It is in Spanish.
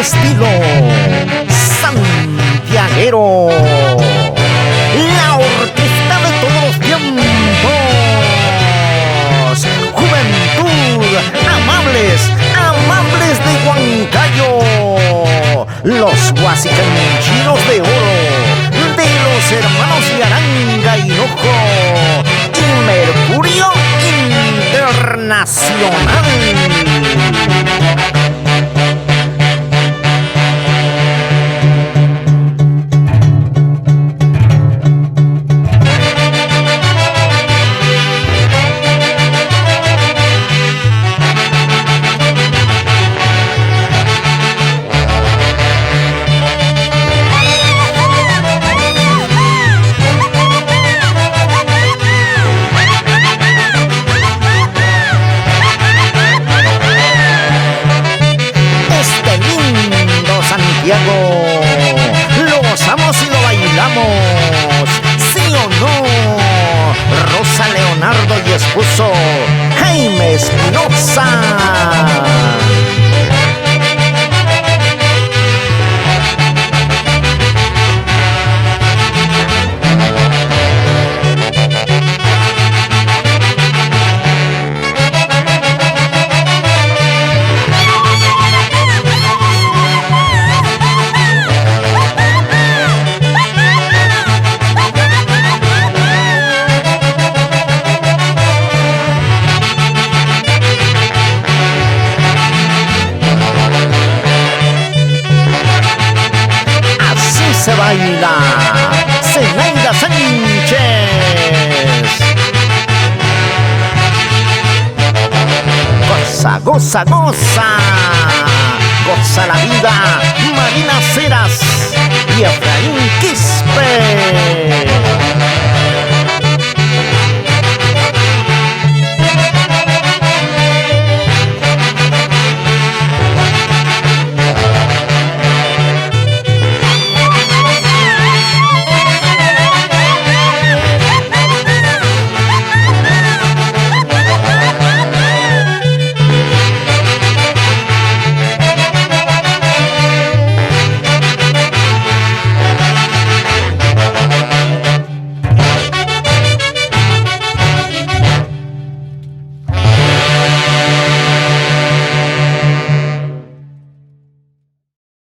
estilo santiaguero. La orquesta de todos los tiempos. Juventud, amables, amables de Huancayo. Los huasicanchinos de oro, de los hermanos Yaranga y Hinojo y Mercurio Internacional. Lo gozamos y lo bailamos, ¿sí o no? Rosa Leonardo y esposo Jaime Espinosa. Se baila Zenaida Sánchez. Goza, goza, goza. Goza la vida. Marina Ceras y Efraín Quispe.